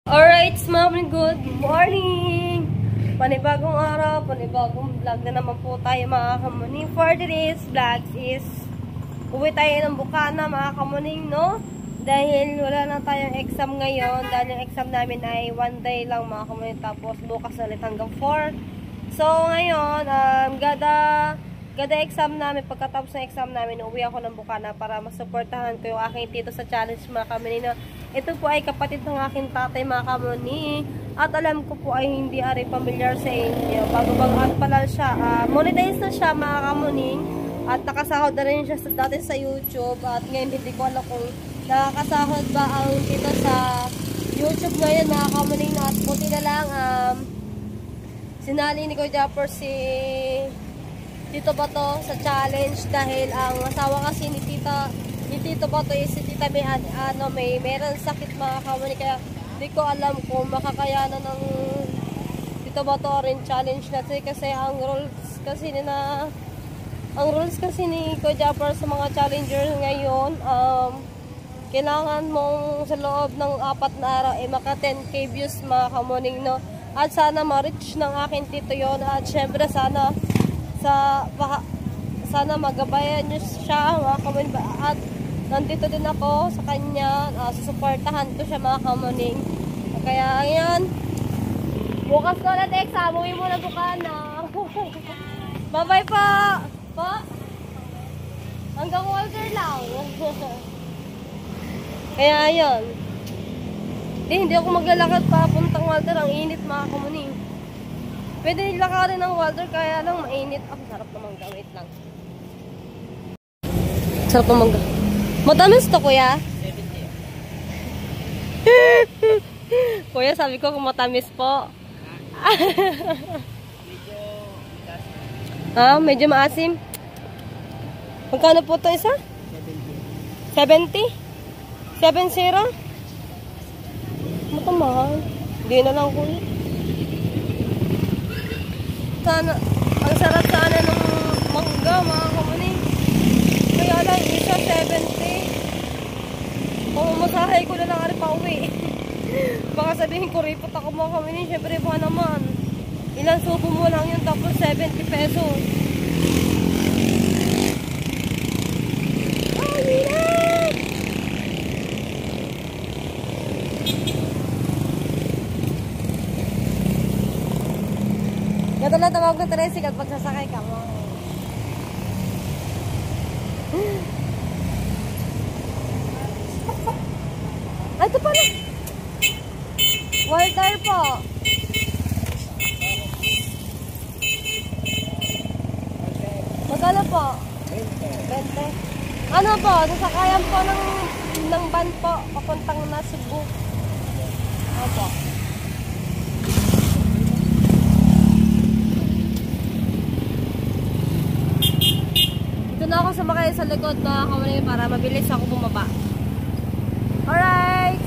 Alright, mga good morning! Panibagong araw, panibagong vlog na naman po tayo mga kamuning. For today's vlog is uwi tayo ng Bukana mga kamuning, no? Dahil wala na tayong exam ngayon. Dahil yung exam namin ay 1 day lang mga kamuning. Tapos bukas ulit hanggang 4. So ngayon, gada exam namin, pagkatapos ng exam namin, uwi ako ng Bukana para masuportahan ko yung aking tito sa challenge mga kamuning. Ito po ay kapatid ng aking tatay mga kamuning. At alam ko po ay hindi ari familiar sa inyo. Bago-bago pala siya. Monetize na siya mga kamuning. At nakasahod na rin siya dati sa YouTube. At ngayon hindi ko alam kung nakakasahod ba ang tito sa YouTube ngayon mga kamuning. At buti na lang sinali ni Kuya Japper si Tito Bato sa challenge dahil ang asawa kasi ni Tito Bato is si Tita may meron sakit mga kamuning, kaya hindi ko alam kung makakayanan ng Tito Bato rin challenge natin kasi ang rules kasi ni Kuya Japper sa mga challenger ngayon, kailangan mong sa loob ng 4 na araw ay maka 10k views mga kamuning, no? At sana ma-reach ng aking tito yon. At syempre sana magabayan nyo siya mga kamuning. At nandito din ako sa kanya, susuportahan ko siya mga kamuning. Kaya ayan, bukas ko ulit exam, uwi mo na Bukana. Bye bye po. Hanggang Walter lang. Kaya ayun, hindi ako maglalakad papuntang Walter, ang init mga kamuning. Pwede nilakarin ng Walter, kaya lang mainit. Sarap naman gawin lang. Sarap naman gawin. Matamis to, kuya? 70. Kuya, sabi ko kung matamis po. Medyo maasim. Magkano po ito isa? 70. 70? Matamahal. Hindi na lang, kuya. Sana, ang sarap sana ng mangga mga kamuning. Kaya lang isa 70. Kung masahay ko na lang ari pa uwi. Baka sabihin ko ripot ako mga kamuning. Siyempre ba naman, ilang subo mo lang yun tapos 70 pesos. Gato na tawag ng tricycle at pagsasakay ka mo. Ay, ito pala. Walter po. Magkano po? 20. Ano po? Nasakayan po ng van po. Papuntang na Cebu. Opo. Na ako sumakay sa likod mga kamuning para mabilis ako bumaba. Alright,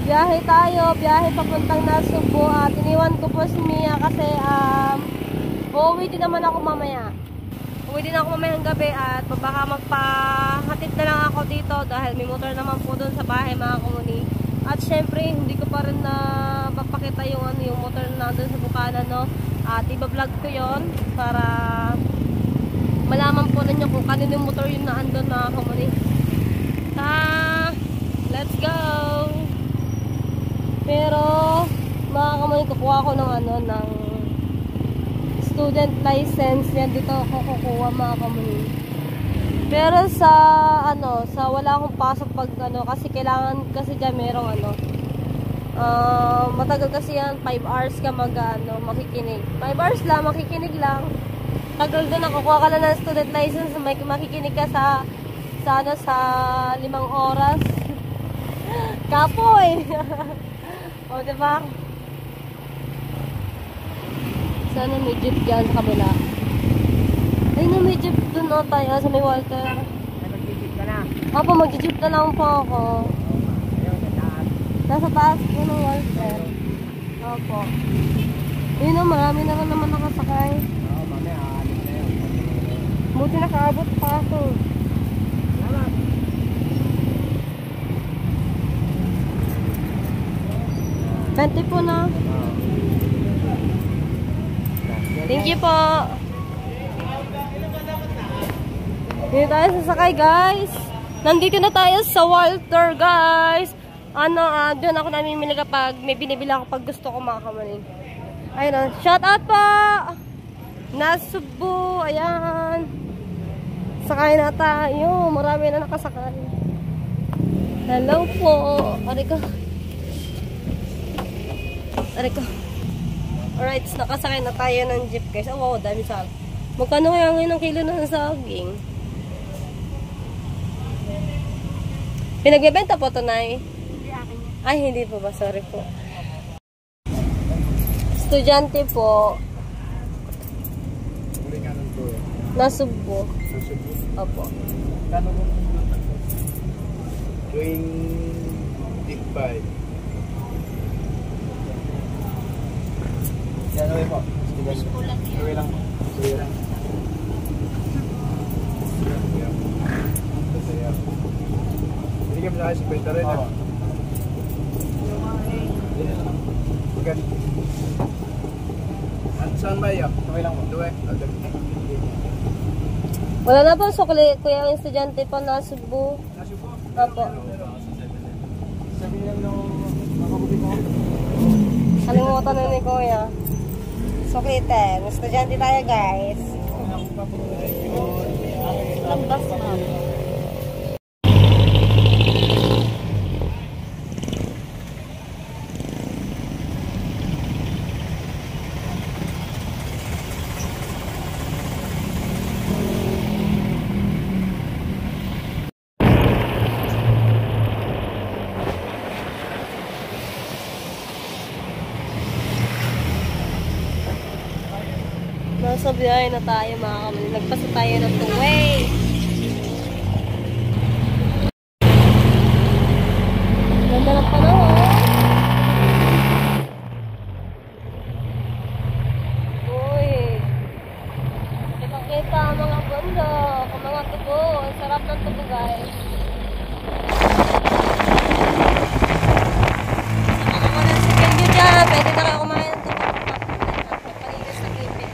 biyahe tayo, biyahe papuntang Cebu. At iniwan ko po si Mia kasi uuwi din naman ako mamaya. Uuwi din ako mamayang gabi at baka magpahatid na lang ako dito dahil may motor naman po doon sa bahay mga kamuning. At syempre hindi ko pa rin na papakita yung motor na doon sa Bukana, no? At iba-vlog ko yon para malaman po ninyo kung kanino yung motor yung naandun mga kamuning. Let's go! Pero mga kamuning, kukuha ko ng student license. Yan dito ako kukuha mga kamuning. Pero sa wala akong pasok pag kasi kailangan kasi dyan merong matagal kasi yan, 5 hours ka makikinig. 5 hours lang, makikinig lang. Tagal doon, nakukuha ka lang ng student license, makikinig ka sa 5 oras. Kapoy! O, diba? Sana may jeep dyan sa kabila. Ay, may jeep doon tayo sa may Walter. Mag-jeep ka na? Opo, mag-jeep na lang po ako. Nasa taas po ng Walter. Opo. Yun o, marami na naman nakasakay. Buti nakaabot pa ako. Salamat. 20 po na. Thank you po. Dito tayo sasakay, guys. Nandito na tayo sa Walter, guys. Doon ako namimili kapag may binibili ako pag gusto ko mga kamaning. Ayun, shout out po! Nasubo, ayan. Sakay na tayo. Marami na nakasakay. Hello po. Ariko. Alright, nakasakay na tayo ng jeep, guys. Oh, wow, dami saging. Magkano kaya ngayon ang kilo ng saging? Pinagbebenta po ito, Nay? Hindi akin yan. Ay, hindi po ba? Sorry po. Estudyante po. Nasubo. Opo. Kano mo? Tuwing big buy. Yan away po. Away lang. Away lang. Hindi ka masakay sa kwenta rin. Saan ba yan? Away lang po. Away. Wala na po sukli, kuya ang estudyante po na Cebu. Opo. Sabi lang nung makabuti ko. Kalimutan na ni kuya. Sukitin. Estudyante tayo, guys. Lambas na. Nasa biyahe na tayo mga kamali. Nagpasa tayo ng two-way. Ganda ng panahon. Uy. Ipakita ang mga bundok, ang mga tubo. Ang sarap ng tubo, guys. Sa mga walang second view dyan, pwede na kayo kumain ng tubo. Palinis na ngipin.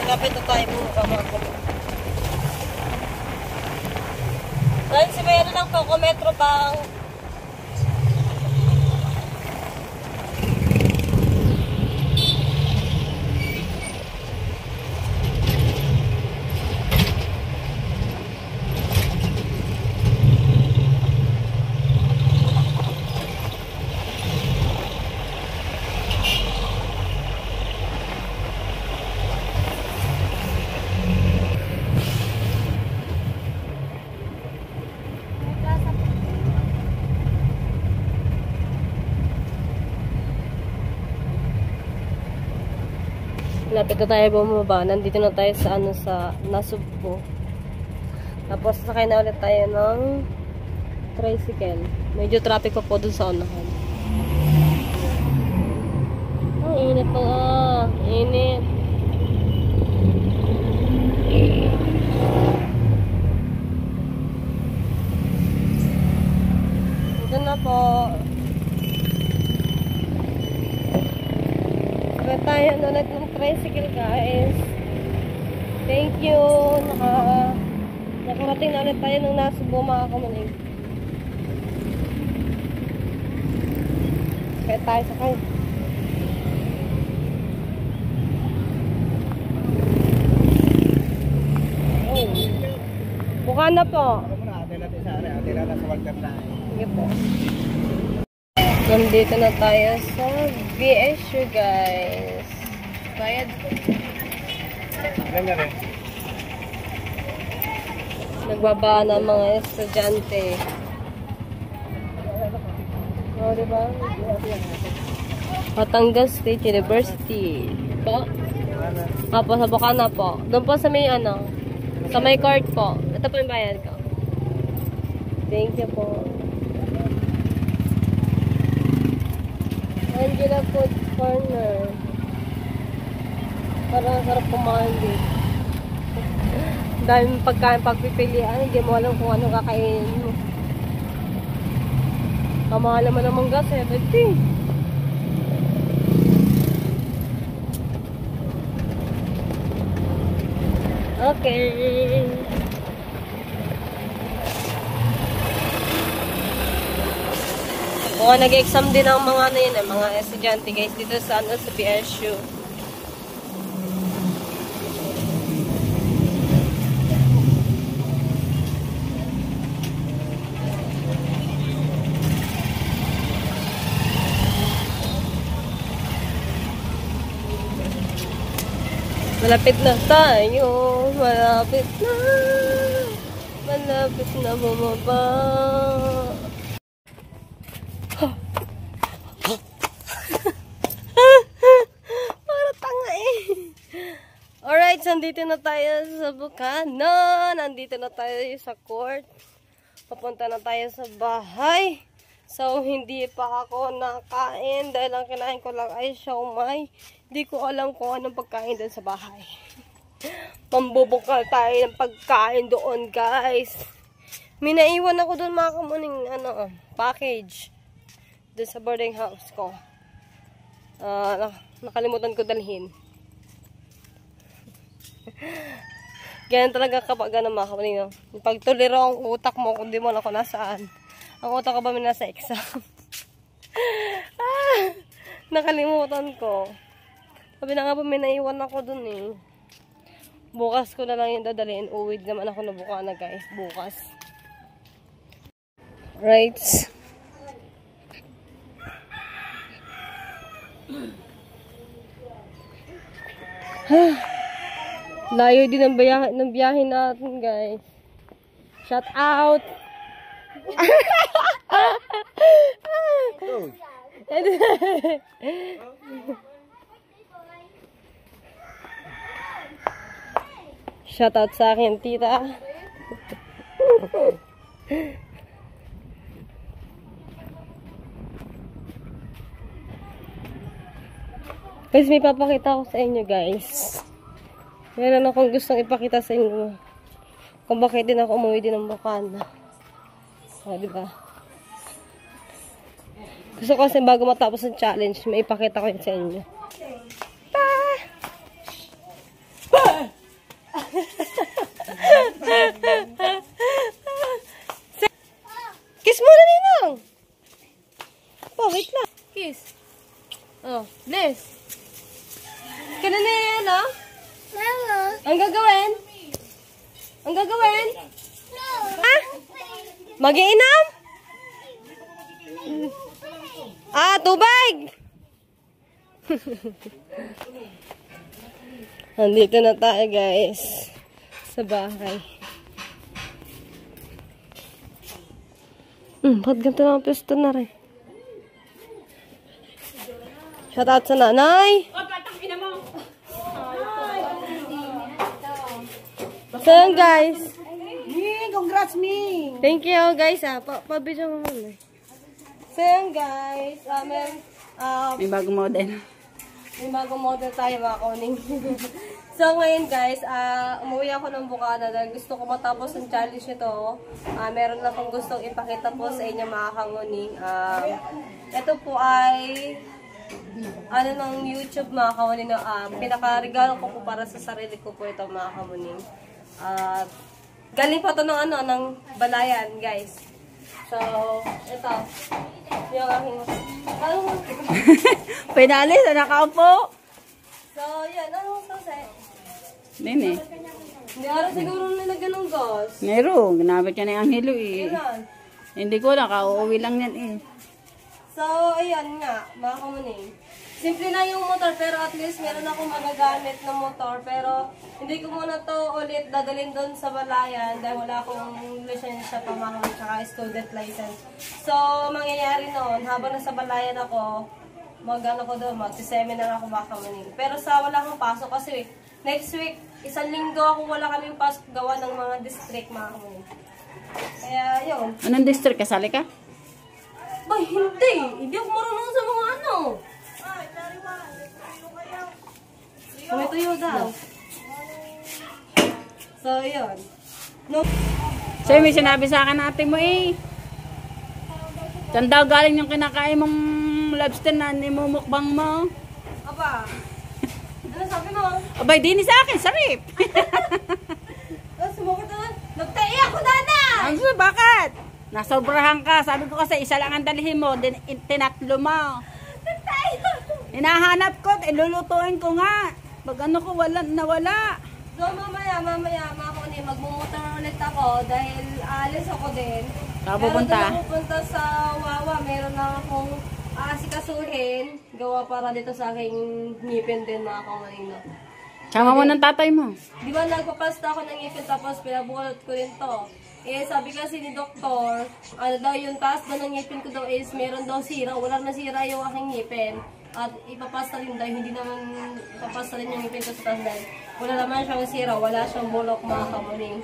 Lapit na tayo mga mga. Dahil si Mayroon lang po, Metro Bank. Lapit na tayo bumaba. Nandito na tayo sa sa Nasugbo. Tapos sakay na ulit tayo ng tricycle. Medyo traffic pa po dun sa unahan. Ang init po. Init. Ito na po. Tayo na ulit ng tricycle, guys. Thank you. Nakarating na ulit tayo ng Nasugbo, mga kamaling. Kaya tayo sakay. Oh. Buka na po. Ate na sa Walter na. Sige po. Nandito na tayo sa BSU, guys. Bayad po. Ganyan rin. Nagbaba ng mga estudyante. O, diba? Batangas State University. Po? Opo, sa Bukana po. Doon po sa may ano, sa may court po. Ito po yung bayan ko. Thank you po. Angela Food Corner. Parang sarap kumain dito. Dahil pagkain pagpipilian, hindi mo alam kung ano kakainin mo. Kamahal naman ng mangga, 70. Okay. Mga nag-exam din ang mga ano yun, mga estudyante guys dito sa ano sa PSU. Malapit na tayo, malapit na bumaba. Para tanga eh. Alright, nandito na tayo sa Bukana. Nandito na tayo sa court. Papunta na tayo sa bahay. So, hindi pa ako nakain dahil ang kinain ko lang ay siomai. Hindi ko alam kung anong pagkain doon sa bahay. Pambubukal tayo ng pagkain doon, guys. May naiwan ako doon mga kamuning package. Doon sa boarding house ko. Nakalimutan ko dalhin. Ganyan talaga kapag mga kamuning. Pagtuliro ang utak mo kung di mo alam kung nasaan. Ang utak ko ba may nasa exam? Nakalimutan ko. Sabi na nga ba may naiwan ako dun eh. Bukas ko na lang yung dadalhin. Uwid naman ako na Bukana guys. Bukas. Right. Layo din ang biyahe natin guys. Shout out! Shoutout sa akin, tita. Guys, may papakita ko sa inyo, guys. Meron akong gustong ipakita sa inyo. Kung bakit din ako umuwi din ng Bukana. O, diba? Gusto ko kasi bago matapos ang challenge, may ipakita ko yun sa inyo. Kiss muna, Ninang! Oh, wait lang. Kiss. Oh, bless. Kaya na yan, oh? Mama. Ang gagawin? Ang gagawin? No. Ah? Mag-iinom? Tubig! Nandito na tayo, guys. Sa bahay. Ba't ganito na ang pwesto na rin? Shoutout sa nanay! So yun, guys. Congrats me! Thank you, guys. Pabidyo mo muna. So yun, guys. May bagong model. May bagong model tayo, mga kuning. So ngayon, guys, umuwi ako ng Bukana dahil gusto ko matapos ang challenge nito. Meron na akong gustong ipakita po sa inyo, mga kanguning. Ito po ay ng YouTube, mga kamuning. Pinakaregalo ko po para sa sarili ko po ito, mga kamuning. Galing pa ito ng balayan, guys. So, ito. Yung aking... Pinalis na nakaupo. So, yan. Ano sasay? Nene. Hindi araw siguro nilagyan ng gas. Meron. Ginamit ka na yung Angelo eh. Yan. Hindi ko na. Kauuwi lang yan eh. So, ayan nga. Mga kamuning. Simple lang yung motor, pero at least meron akong magagamit na motor. Pero hindi ko muna to ulit dadalhin doon sa Balayan dahil wala akong lisensya pa mga tsaka student license. So, mangyayari noon, habang nasa Balayan ako, mag-ano ko doon, mag-seminar ako baka manin. Pero sa wala akong pasok kasi next week, 1 linggo ako wala kaming pasok gawa ng mga district mga kamanin. Kaya yun. Anong district? Kasali ka? Ba, hindi. Hindi ako marunong sa mga ano. Tumituyo daw. So, yun. No. So, may sinabi sa akin ate mo eh. Saan daw galing yung kinakain mong lobster na nimumukbang mo? Aba. Ano sabi mo? Abay, di sa akin, sarip. Sumukot naman. Nagtae ako, Dana! Ano, bakit? Nasobrahan ka. Sabi ko kasi, isa lang ang dalhin mo, tinatlo mo. Nagtae ako. Hinahanap ko, ilulutuin ko nga. Pag ano ko, nawala. So, mamaya, mga kunin, magmumotor ulit ako dahil alis ako din. Saan pupunta? Pero doon ako pupunta sa Wawa. Meron na akong aasikasuhin. Gawa para dito sa aking ngipin din, mga kumanino. Sama mo ng tatay mo. Di ba nagpapasta ako ng ngipin tapos pinabulot ko rin to. Eh, sabi kasi ni doktor, ano daw yung taas daw ng ngipin ko daw is meron daw sira. Walang nasira yung aking ngipin. At ipapasta rin daw, hindi naman ipapasta rin yung ngipin ko sa taas dahil wala naman siyang sira, wala siyang bulok mga kamuning.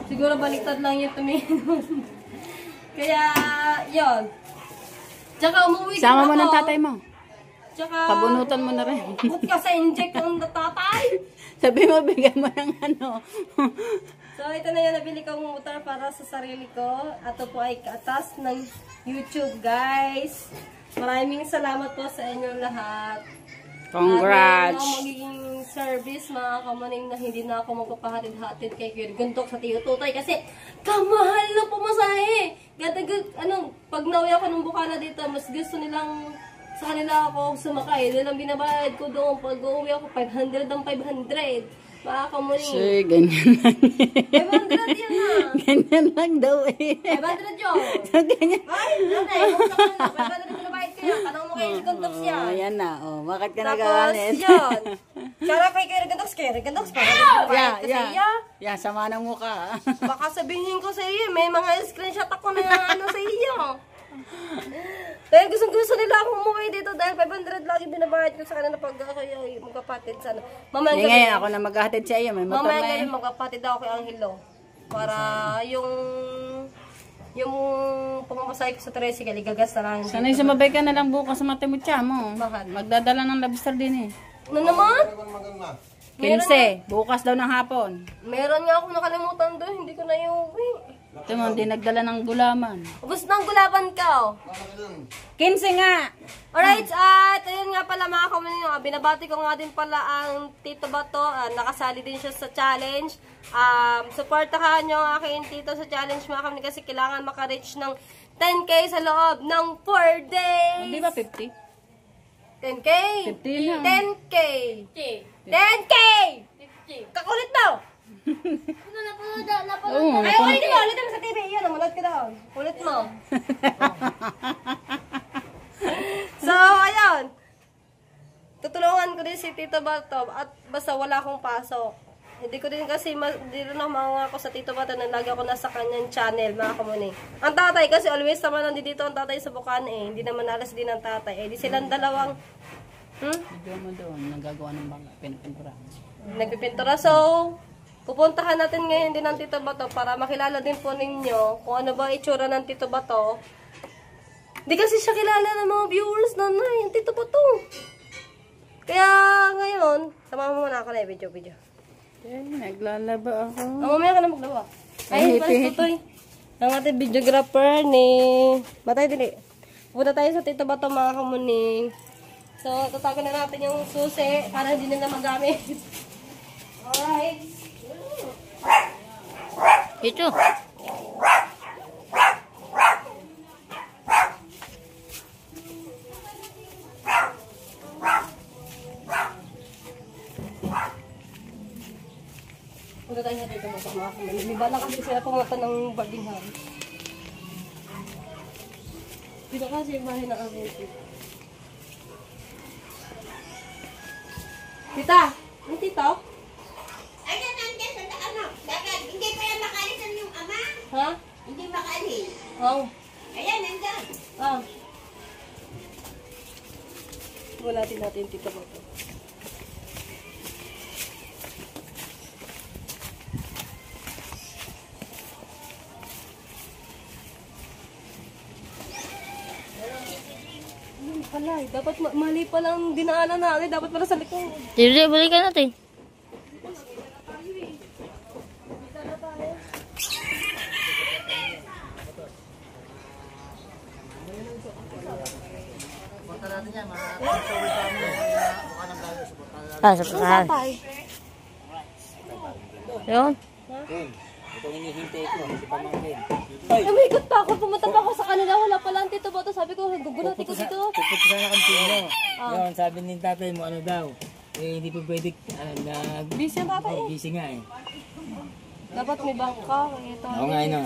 Siguro baliktad lang yung tumingin. Kaya, yun. Tsaka umuwi din ako. Sama mo ng tatay mo. Tsaka, Pabunutan mo na rin. ba't ka sa inject ng tatay? Sabi mo, bigyan mo ng ano. So, ito na yung nabili kong motor para sa sarili ko. Ito po ay kaatas ng YouTube, guys. Maraming salamat po sa inyong lahat. Congrats. At meron magiging service, mga kamaning, na hindi na ako magpapahatid-hatid kay Kuya Guntok sa Tiyo Tutay kasi kamahal na pumasahe. Pag nauwi ako ng Bukana dito, mas gusto nilang sa kanila ako sumakay. Dahil ang binabayad ko doon, pag uuwi ako, 500 ang 500. Mga kamuning. Sir, ganyan lang. 500 yun na. Ganyan lang daw eh. 500 yun. So, ganyan. Ay, nanay, kung saan na, 500 binabayad ko yan. Tanong mo kay Guntok siya. Oh, yan na. Oh, bakit ka Tapos, nagalit? yun. Kaya kay Guntok, Yeah, sama ng mukha. Baka sabihin ko sa iyo, may mga screenshot ako na ano sa iyo. Dahil gusto nila akong umuwi dito dahil 500 lagi binabayad ko sa kanila pag ako yung magkapatid sana. Mamaya Ngayon ako na maghahatid sa iyo. May motor mamaya na eh. gabi magkapatid ako kay Angelo. Para yung pamamasay ko sa tricycle, igagas na lang. Sana'y sumabay ka na lang bukas sa Matemutya mo. Bakit? Magdadala ng lobster din eh. Ano naman? 15, bukas daw ng hapon. Meron nga akong nakalimutan doon, hindi ko na iuwi. Ito mo, hindi nagdala ng gulaman. Ubus ng gulaban ka, oh. 15 nga! Alright, at ayun nga pala mga kamunino, binabati ko nga din pala ang Tito Bato, nakasali din siya sa challenge. Supportahan nyo ang aking tito sa challenge mga kamunino kasi kailangan makareach ng 10K sa loob ng 4 days. Hindi ba 50? 10K? 50 lang. 10K! 10K! Kakulit daw! Oo, Ay, ulitin mo sa TV. Iyan, namunod ka daw. Ulit mo. So, ayun. Tutulungan ko din si Tito Bato at basta wala akong pasok. Hindi ko din kasi, hindi rin ako mangako sa Tito Bato na lagi ako nasa kanyang channel, mga kamuning. Ang tatay kasi always naman nandito ang tatay sa Bukana eh. Hindi naman alas din ang tatay. Eh, di silang dalawang, Video mo doon, nagagawa ng bangka, pinapintura. nagpipintura. So, pupuntahan natin ngayon din ng Tito Bato para makilala din po ninyo kung ano ba itsura ng Tito Bato. Di kasi siya kilala ng mga viewers na yung Tito Bato. Kaya ngayon, sama mo muna ako na video. Eh, naglalaba ako. Mamaya ka na maglawa. Ay, Ay, pares tutoy. Ang ating videographer ni... Batay dili. Pupunta tayo sa Tito Bato mga kamuning. So, tatago na natin yung susi para hindi nila magamit. Alright. Ito. Punta tayo sa Tito Bato mga kamuning. Di ba lang kasi sila pumunta ng Bardingham. Dito kasi yung bahay ng Abeti. Tita, may tito? Ayan, nandiyan sa ano. Dapat, hindi pa yan makalisan yung ama. Ha? Hindi makalis. Oh. Ayan, nandiyan. Ah. Wala din natin yung tito mo. Pala, dapat mali pa lang dinaanan natin. Dapat pala sa likod. Sige, balikan natin. Ah, sa putahan. Yun. Ito hinihintay ko, si Pamangkin. Umikot pa ako. Pumunta pa ako sa kanila. Wala pala ang tito Boto. Sabi ko, gugulat ko dito. Pupunta sana kang pino. Yun, sabi ni tatay mo, ano daw. Eh, hindi pa pwede, Busy ang tatay eh. busy nga eh. Dapat may bangka. Ito. Oo nga, ano.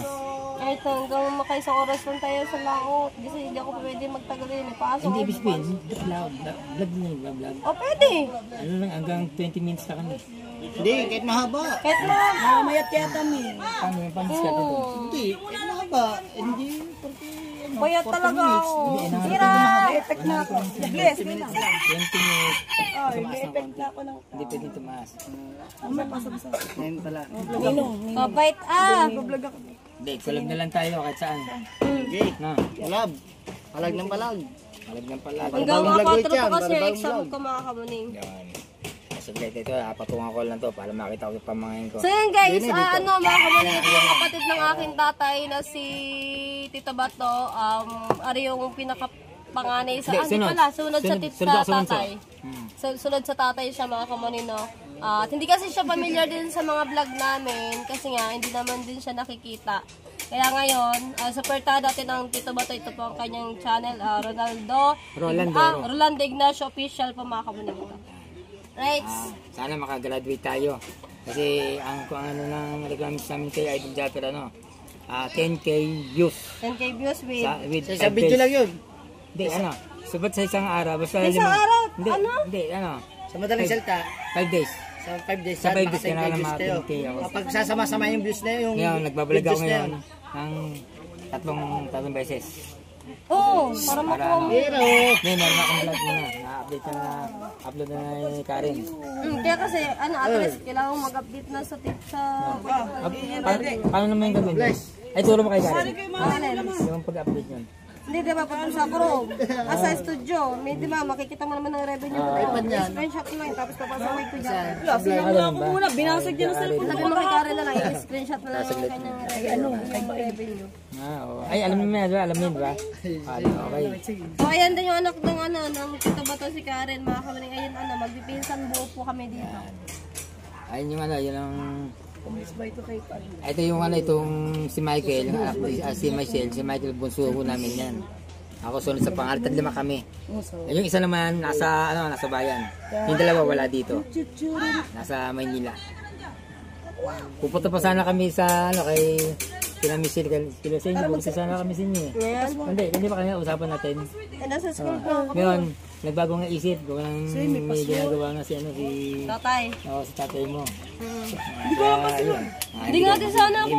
Kahit hanggang makaisang oras lang tayo sa laot. Kasi hindi ako pwede magtagal yun. May pasok. Hindi, ibig sabihin, vlog din yun, vlog. O, pwede. Ano lang, hanggang 20 minutes na kami. Hindi, kahit mahaba. Kahit na. Mamayat yata mi. Paano yung paniskat ko doon? Hindi, kahit mahaba. Hindi, porque ano. Bayat talaga ako. Sira. Effect na ako. Bless, 20 minutes lang. 20 minutes. Tumaas na konti. Hindi pwede tumaas. Ngayon pala. Kabait ah. Hindi, kulab na lang tayo kahit saan. Okay, Na, palag. Palag ng palag. palag ng palag. Hanggang Bagong ako vlog ko yan, kasi bagong exam vlog. ko mga kamuning. Yan. Saglit ito, patungan ko lang to para makita ko yung pamangkin ko. So yun guys, ano mga kamuning, ito yung kapatid ng aking tatay na si Tito Bato. Ari yung pinakapanganay sa, Hindi, hindi pala, sunod sa sunod ako, sunod tatay. Sunod sa tatay siya mga kamuning, no? At hindi kasi siya familiar din sa mga vlog namin kasi nga hindi naman din siya nakikita. Kaya ngayon, supportahan natin ang Tito Bato. Ito po ang kanyang channel, Rolando Ignacio Official po mga kamuning. Right? Sana makagraduate tayo. Kasi ang kung ano nang requirements namin kay Idol Japper, ano, 10K views. 10K views with... Sa video lang yun. Hindi, ano, subat sa isang araw. Basta Isang araw? Hindi, Ano? Hindi, ano, Sa madaling salita, 5 days. sa 5 days, Sa 5 days, baka kailangan 10K views mga kayo. 10K ako. Kapag sasama-sama yung views na yung Ngayon, nagbabalag ako videos na ngayon ng tatlong beses. Oo, para makuha mo. Pero, Hindi, meron akong vlog muna. Na-update na, upload na ni Karen. Kaya kasi, at least, kailangan mag-update na sa Paano naman yung gagawin? Ay, turo mo kay Karen. Alin? Yung pag-update yun. Hindi, diba, pag sa Chrome, sa studio, may diba, makikita mo naman ng revenue mo. Screenshot mo lang, tapos papasaway ko dyan. Sinamula ko muna, Binasag dyan sa cellphone. Sabi mo kay Karen na lang, i-screenshot na lang yung kanyang revenue. Ay, alam mo na, alam mo yun, diba? Okay. So, ayan din yung anak ng ng Tito Bato si Karen, mga kamaling, ayun, magpipinsan buo po kami dito. Ayun yung ano, yun ang... Ito yung ano, itong si Michael, si Michael bunso ko namin yan. Ako sunod sa pangalan, 5 kami. Yung isa naman nasa bayan. Yung dalawa wala dito. Nasa Maynila. Pupunta pa sana kami sa kay kila Michelle, kila sa inyo, pupunta sana kami sa inyo. Hindi pa kanina usapan natin. Nasa school po. Ngayon, nagbago nga isip, gawa ng may ginagawa nga si Tatay. si tatay mo. Hindi nga din sana ako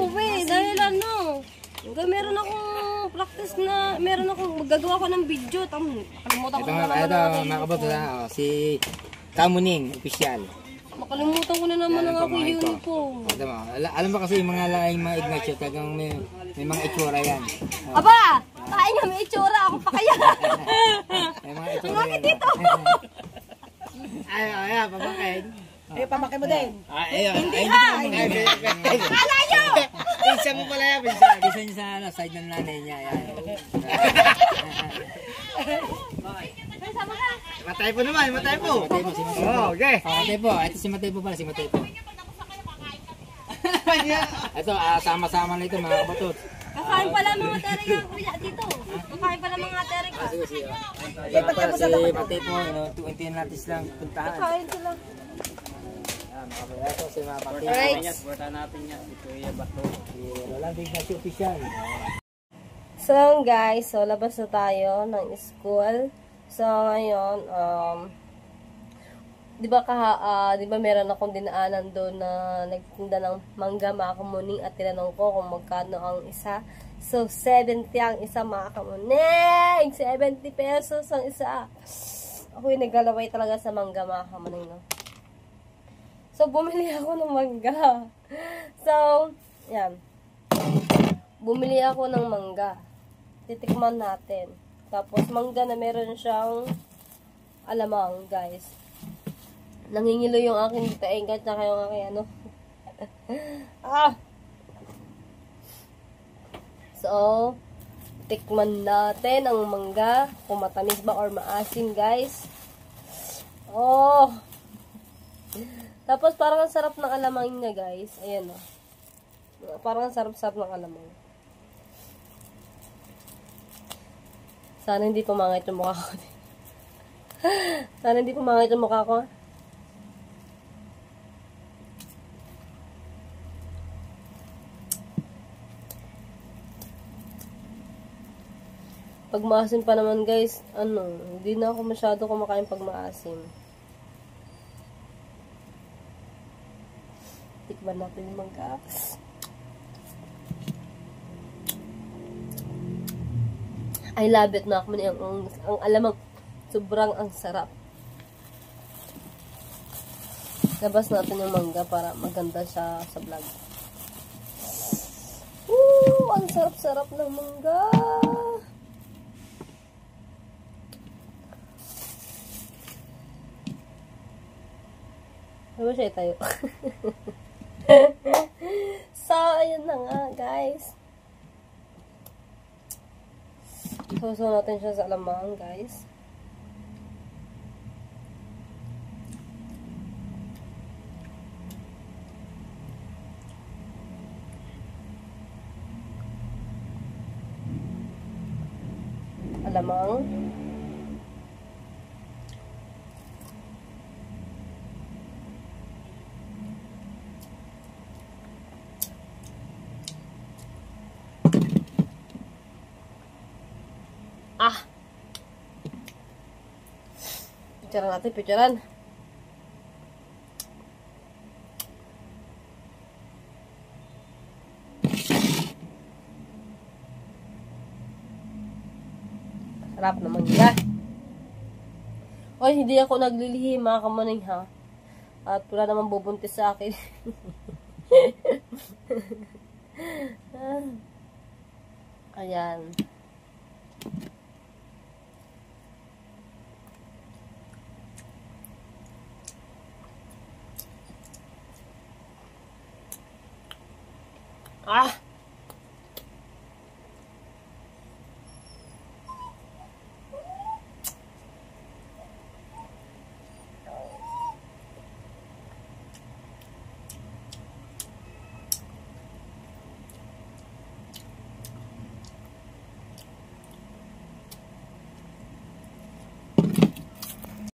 uuwi dahil meron akong practice na, meron akong magagawa ko ng video. Makalimutan ko na naman ang mga kabato si Kamuning, official. Makalimutan ko na naman ang aking uniform. Alam ba kasi yung mga Ignacio, talagang may mga itsura yan. Aba! Kain nga may itsura, ako pa kaya. May mga itsura yan. Dito. ay, pamakin. Eh, pamakin mo din. Alayo! Pinsan mo pala yan, pinsan. Bisa niya sa side ng nanay niya. Yan. Matay po naman, matay po. Matay po, si Matay po. Okay. Matay po, ito si Matay po pala, si Matay po. Ito, sama-sama na ito mga kabatot. Kakain pala mga terika kuya dito. Kakain pala mga terika. Sige. Si Matay po, 20 natis lang puntahan. Kakain sila. Ito si mga Matay. Alright. Puntahan natin yan. Ito yung bato. Rolando Ignacio official. So guys, so labas na tayo ng school. So ngayon, Di ba di ba meron akong dinaanan doon na nagtinda ng mangga mga kamuning at tinanong ko kung magkano ang isa. So, 70 ang isa mga kamuning! 70 pesos ang isa. Ako yung naglalaway talaga sa mangga mga kamuning, no? So, bumili ako ng mangga. So, yan. Bumili ako ng mangga. Titikman natin. Tapos, mangga na meron siyang alamang, guys. Nangingilo yung aking tainga at saka yung aking ano. So, tikman natin ang mangga. Kung matamis ba or maasim, guys. Oh! Tapos, parang ang sarap ng alamang niya, guys. Ayan, oh. Parang ang sarap-sarap ng alamang. Sana hindi pumangit yung mukha ko. Sana hindi pumangit yung mukha ko. Pag maasim pa naman, guys, hindi na ako masyado kumakain pag maasim. Tikman natin yung mangga. I love it na ako. Ang alamang sobrang ang sarap. Labas natin yung mangga para maganda siya sa vlog. Ang sarap-sarap ng mangga. Diba siya tayo? So, ayun na nga, guys. Suso natin siya sa alamang, guys. Alamang. Picturean natin, picturean. Sarap naman yan. Oy, hindi ako naglilihim mga kamuning, ha. At wala naman bubuntis sa akin. Ayan. Ah!